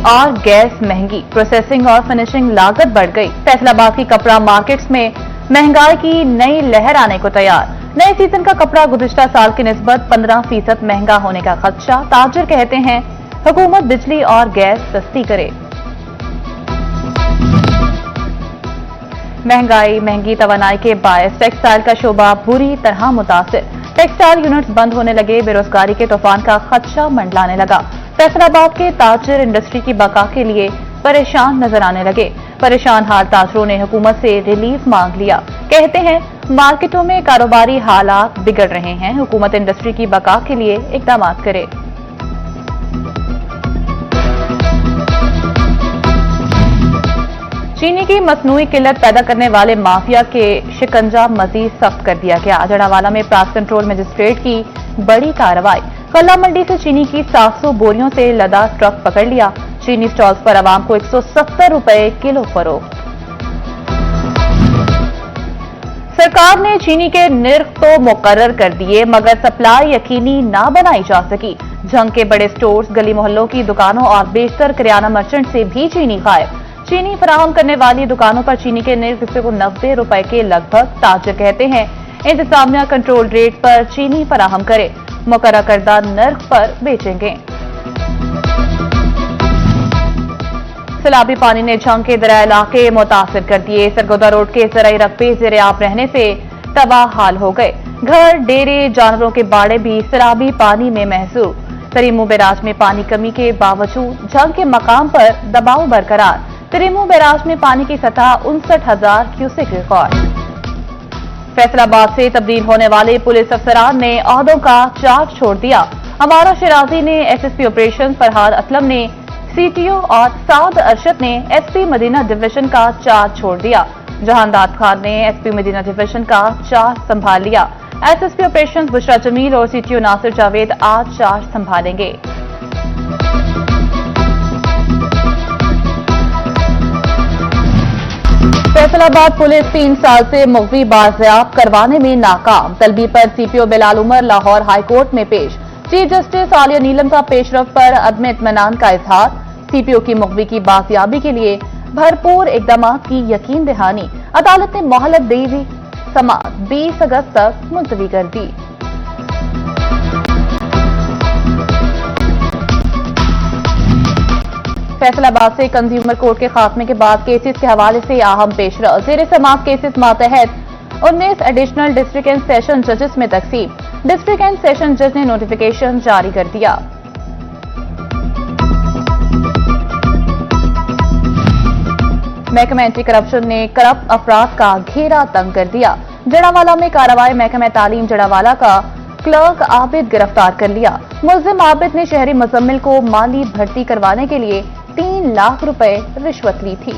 और गैस महंगी, प्रोसेसिंग और फिनिशिंग लागत बढ़ गई। फैसलाबाद की कपड़ा मार्केट्स में महंगाई की नई लहर आने को तैयार। नए सीजन का कपड़ा गुज़िश्ता साल की निस्बत 15% महंगा होने का खदशा। ताजिर कहते हैं हुकूमत बिजली और गैस सस्ती करे। महंगी तवानाई के बायस टेक्सटाइल का शोबा बुरी तरह मुतासिर। टेक्सटाइल यूनिट्स बंद होने लगे, बेरोजगारी के तूफान का खदशा मंडलाने लगा। फैसलाबाद के ताजिर इंडस्ट्री की बका के लिए परेशान नजर आने लगे। परेशान हाल ताजिरों ने हुकूमत से रिलीफ मांग लिया। कहते हैं मार्केटों में कारोबारी हालात बिगड़ रहे हैं, हुकूमत इंडस्ट्री की बका के लिए इकदाम करे। चीनी की मसनूई किल्लत पैदा करने वाले माफिया के शिकंजा मजीद सख्त कर दिया गया। जड़ावाला में प्रांत कंट्रोल मजिस्ट्रेट की बड़ी कार्रवाई। कल्ला मंडी से चीनी की 700 बोरियों से लदा ट्रक पकड़ लिया। चीनी स्टॉल्स पर आवाम को 170 रुपए किलो फरोख्त। सरकार ने चीनी के निर्ख तो मुकर्रर कर दिए, मगर सप्लाई यकीनी ना बनाई जा सकी। जंग के बड़े स्टोर्स, गली मोहल्लों की दुकानों और बेशतर किराना मर्चेंट से भी चीनी गायब। चीनी फराहम करने वाली दुकानों पर चीनी के निर्ख 90 रुपए के लगभग। ताजिर कहते हैं इंतजामिया कंट्रोल रेट पर चीनी फराहम करे, मुकर्रर करदा नर्ख पर बेचेंगे। सैलाबी पानी ने झंग के दरिया इलाके मुतासिर कर दिए। सरगोदा रोड के ज़राई रकबे ज़ेरे आब रहने से तबाह हाल हो गए। घर, डेरे, जानवरों के बाड़े भी सैलाबी पानी में महसूस। तरीमू बैराज में पानी कमी के बावजूद झंग के मकाम पर दबाव बरकरार। तरीमू बैराज में पानी की सतह 59,000 क्यूसेक रिकॉर्ड। फैसलाबाद से तब्दील होने वाले पुलिस अफसरान ने ओहदों का चार्ज छोड़ दिया। अमारा शिराजी ने एसएसपी ऑपरेशन, फरहाद असलम ने सीटीओ और साद अरशद ने एसपी मदीना डिवीजन का चार्ज छोड़ दिया। जहानदाद खान ने एसपी मदीना डिवीजन का चार्ज संभाल लिया। एसएसपी ऑपरेशन बुशरा जमील और सीटीओ नासिर जावेद आज चार्ज संभालेंगे। फैसलाबाद पुलिस 3 साल से मुख्वी बाजियाब करवाने में नाकाम। तलबी पर CPO Bilal Umar Lahore high court में पेश। चीफ जस्टिस आलिया नीलम का पेशरफ पर अदम इत्मीनान का इजहार। सीपीओ की मुख्वी की बाजियाबी के लिए भरपूर इकदाम की यकीन दहानी। अदालत ने मोहलत दी हुई समाअत 20 अगस्त तक मुलतवी कर दी। फैसलाबाद से कंज्यूमर कोर्ट के खात्मे के बाद केसेस के हवाले से अहम पेशरफ। ज़ेरे समाअत केसेस मातहत 19 एडिशनल डिस्ट्रिक्ट एंड सेशन जजेस में तकसीम। डिस्ट्रिक्ट एंड सेशन जज ने नोटिफिकेशन जारी कर दिया। महकमा एंटी करप्शन ने करप्ट अफराद का घेरा तंग कर दिया। जड़ावाला में कार्रवाई। महकमा तालीम जड़ावाला का क्लर्क आबिद गिरफ्तार कर लिया। मुल्जिम आबिद ने शहरी मुजम्मिल को माली भर्ती करवाने के लिए 3 लाख रुपए रिश्वत ली थी।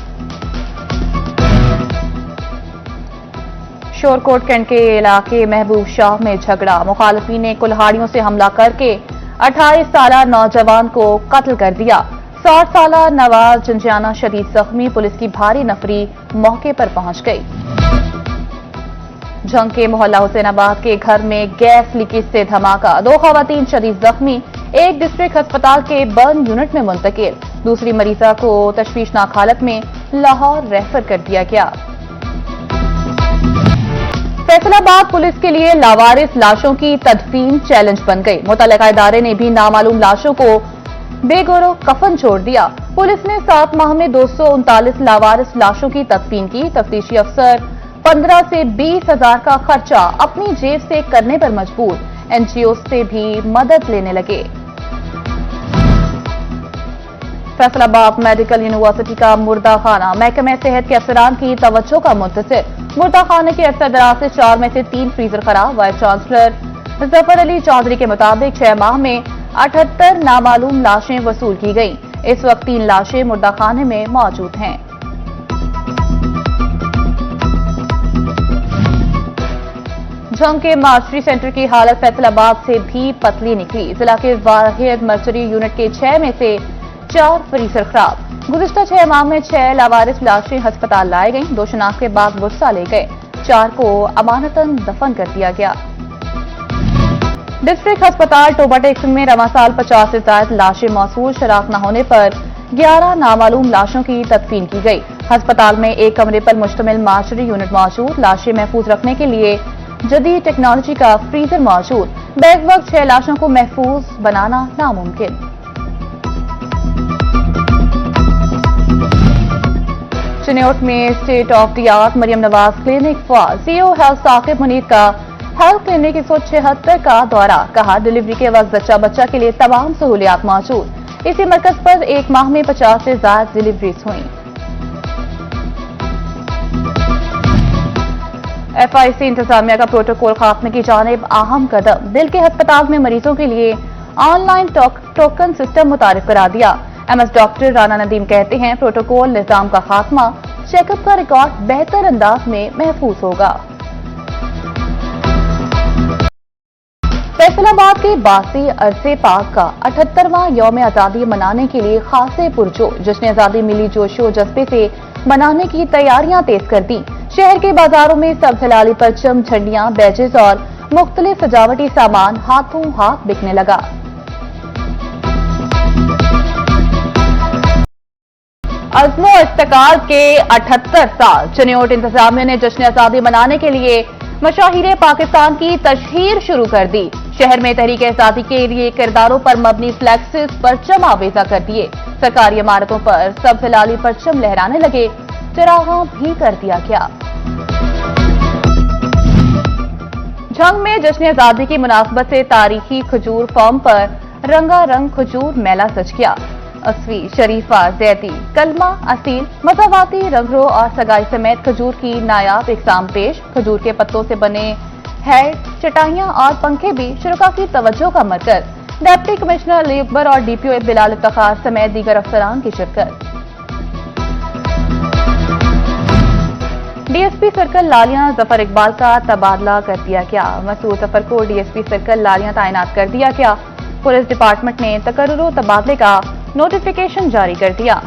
शोरकोट कैंट के इलाके महबूब शाह में झगड़ा। मुखालिफिन ने कुल्हाड़ियों से हमला करके 28 साला नौजवान को कत्ल कर दिया। 60 साला नवाज जंजियाना शदीद जख्मी। पुलिस की भारी नफरी मौके पर पहुंच गई। झंग के मोहल्ला हुसैनाबाद के घर में गैस लीकेज से धमाका। 2 खवातीन शदीद जख्मी। एक डिस्ट्रिक्ट अस्पताल के बर्न यूनिट में मुंतकिल। दूसरी मरीजा को तशवीशनाक हालत में लाहौर रेफर कर दिया गया। फैसलाबाद पुलिस के लिए लावारिस लाशों की तदफीन चैलेंज बन गई। मुतल्लिका इदारे ने भी नामालूम लाशों को बेगौर कफन छोड़ दिया। पुलिस ने 7 माह में 239 लावारिस लाशों की तदफीन की। तफ्तीशी अफसर 15 से 20 हजार का खर्चा अपनी जेब से करने पर मजबूर। एनजीओ से भी मदद लेने लगे। फैसलाबाद मेडिकल यूनिवर्सिटी का मुर्दा खाना। महकमे सेहत के अफसरान की तवज्जो का मुंतसिर। मुर्दा खाने के अरसा दराज से 4 में से 3 फ्रीजर खराब। वाइस चांसलर जफर अली चौधरी के मुताबिक 6 माह में 78 नामालूम लाशें वसूल की गईं। इस वक्त 3 लाशें मुर्दा खाने में मौजूद हैं। झंग के मार्चरी सेंटर की हालत फैसलाबाद से भी पतली निकली। जिला के वाहिद मर्चरी यूनिट के 6 में से 4 फ्रीजर खराब। गुज़िश्ता 6 माह में 6 लावारिस लाशें अस्पताल लाई गईं। 2 शनाख्त के बाद गुस्सा ले गए। 4 को अमानतन दफन कर दिया गया। डिस्ट्रिक्ट अस्पताल टोबा टेक्सन में रवां साल 50 से ज्यादा लाशें मौसूल। शराख न होने पर 11 नामालूम लाशों की तदफीन की गई। अस्पताल में एक कमरे पर मुश्तमिल मार्चरी यूनिट मौजूद, लाशें महफूज रखने के लिए जदीद टेक्नोलॉजी का फ्रीजर मौजूद। बैक वक्त 6 लाशों को महफूज बनाना नामुमकिन। चिन्योट में state of the art Maryam Nawaz clinic for CEO health Saqib Munir का हेल्थ क्लिनिक 176 का दौरा। कहा, डिलीवरी के वक्त जच्चा बच्चा के लिए तमाम सहूलियात मौजूद। इसी मरकज पर एक माह में 50 से ज्यादा डिलीवरीज हुई। FIC इंतजामिया का प्रोटोकॉल खात्मे की जानिब अहम कदम। दिल के अस्पताल में मरीजों के लिए ऑनलाइन टोकन सिस्टम मुतारिफ करा दिया। MS डॉक्टर राना नदीम कहते हैं, प्रोटोकॉल निजाम का खात्मा, चेकअप का रिकॉर्ड बेहतर अंदाज में महफूज होगा। फैसलाबाद के बासी अरसे पाक का 78वां यौम आजादी मनाने के लिए खासे पुरजोर जश्न आजादी मिली जोशो जज्बे से मनाने की तैयारियां तेज कर दी। शहर के बाजारों में सब्ज हिलाली परचम, झंडियां, बैजेस और मुख्तलिफ सजावटी सामान हाथों हाथ बिकने लगा। अज़्मो इस्तकाल के 78 साल। चिन्योट इंतजामिया ने जश्न आजादी मनाने के लिए मशाहिरे पाकिस्तान की तशहीर शुरू कर दी। शहर में तहरीक आजादी के लिए किरदारों पर मबनी फ्लैक्सेस परचम आवेजा कर दिए। सरकारी इमारतों पर सब्ज हिलाली परचम लहराने लगे। चरागाह भी कर दिया गया। झंग में जश्न आजादी की मुनासबत से तारीखी खजूर फार्म पर रंगारंग खजूर मेला सज गया। असवी, शरीफा, जैदी, कलमा, असील, मसावाती, रंगरो और सगाई समेत खजूर की नायाब इकसाम पेश। खजूर के पत्तों से बने हेड, चटाइयां और पंखे भी शुरका की तवज्जो का मरकज। डिप्टी कमिश्नर अली अकबर और DPO बिलाल इफ्तिखार समेत दीगर अफसरान की शिरकत। DSP सर्कल लालियां जफर इकबाल का तबादला कर दिया गया। मसूद जफर को DSP सर्कल लालियां तैनात कर दिया गया। पुलिस डिपार्टमेंट ने तकर्रुर तबादले का नोटिफिकेशन जारी कर दिया।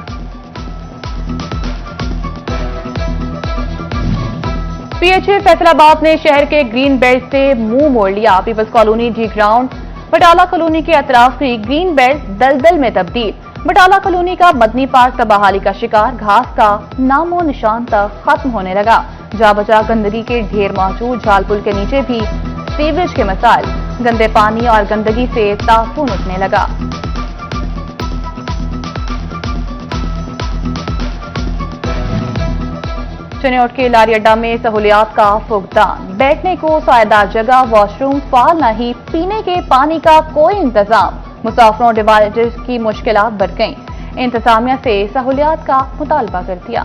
PHA फैसलाबाद ने शहर के ग्रीन बेल्ट से मुंह मोड़ लिया। Peoples colony, D ground, Batala colony के अतराफ की ग्रीन बेल्ट दलदल में तब्दील। बटाला कॉलोनी का मदनी पार्क तबाहाली का शिकार, घास का नामो निशान तक खत्म होने लगा। जा बजा गंदगी के ढेर मौजूद। झालपुल के नीचे भी सीवरेज के मसाइल, गंदे पानी और गंदगी से ताफून उठने लगा। चिन्योट के लारी अड्डा में सहूलियात का फुकदान। बैठने को सायेदार जगह, वॉशरूम फाल नहीं, पीने के पानी का कोई इंतजाम। मुसाफिरों डिवाइडर्स की मुश्किलात बढ़ गईं। इंतजामिया से सहूलियात का मुतालबा कर दिया।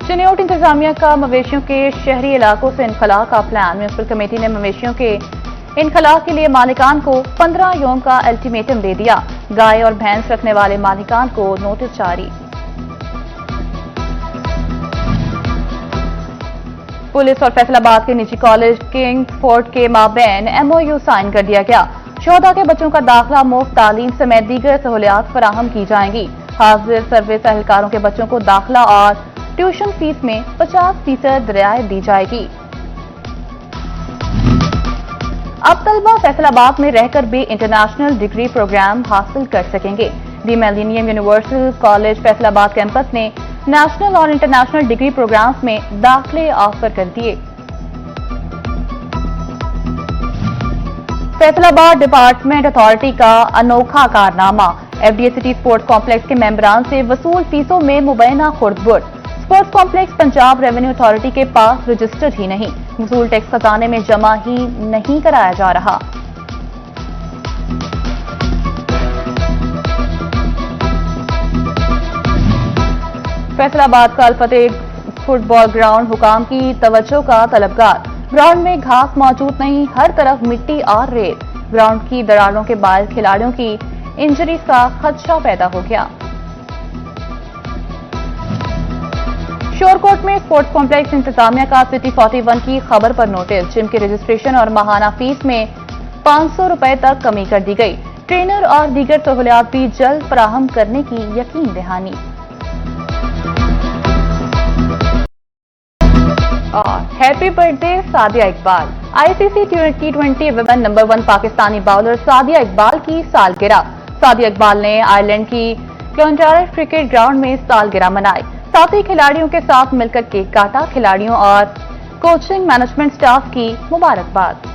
चिन्योट इंतजामिया का मवेशियों के शहरी इलाकों से इनखला का प्लान। म्यूनिसिपल कमेटी ने मवेशियों के इनखला के लिए मालिकान को 15 यौम का अल्टीमेटम दे दिया। गाय और भैंस रखने वाले मालिकान को नोटिस जारी। पुलिस और फैसलाबाद के निजी कॉलेज किंग्सफोर्ड के माबैन MOU साइन कर दिया गया। शोहदा के बच्चों का दाखिला, मुफ्त तालीम समेत दीगर सहूलियात फराहम की जाएंगी। हाजिर सर्विस एहलकारों के बच्चों को दाखिला और ट्यूशन फीस में 50% रियायत दी जाएगी। अब तलबा फैसलाबाद में रहकर भी इंटरनेशनल डिग्री प्रोग्राम हासिल कर सकेंगे। The millennium universal college Faisalabad campus ने नेशनल और इंटरनेशनल डिग्री प्रोग्राम्स में दाखिले ऑफर कर दिए। फैसलाबाद डिपार्टमेंट अथॉरिटी का अनोखा कारनामा। FDA सिटी स्पोर्ट्स कॉम्प्लेक्स के मेंबरान से वसूल फीसों में मुबैना खुर्द-बुर्द। Sports complex Punjab revenue authority के पास रजिस्टर्ड ही नहीं, वसूल टैक्स खजाने में जमा ही नहीं कराया जा रहा। फैसलाबाद का अल-फतेह फुटबॉल ग्राउंड हुकाम की तवज्जो का तलबगार। ग्राउंड में घास मौजूद नहीं, हर तरफ मिट्टी और रेत। ग्राउंड की दरारों के बाहर खिलाड़ियों की इंजरीज का खदशा पैदा हो गया। शोरकोट में स्पोर्ट्स कॉम्प्लेक्स इंतजामिया का सिटी 41 की खबर पर नोटिस। जिम के रजिस्ट्रेशन और माहाना फीस में 500 रुपए तक कमी कर दी गई। ट्रेनर और दीगर सहूलियात भी जल्द फराहम करने की यकीन दहानी। और happy birthday Sadia Iqbal. ICC T20 women number 1 Pakistani bowler Sadia Iqbal की सालगिरह। सादिया इकबाल ने आयरलैंड की क्लोंटायर क्रिकेट ग्राउंड में सालगिरह मनाई। साथ ही खिलाड़ियों के साथ मिलकर केक काटा। खिलाड़ियों और कोचिंग मैनेजमेंट स्टाफ की मुबारकबाद।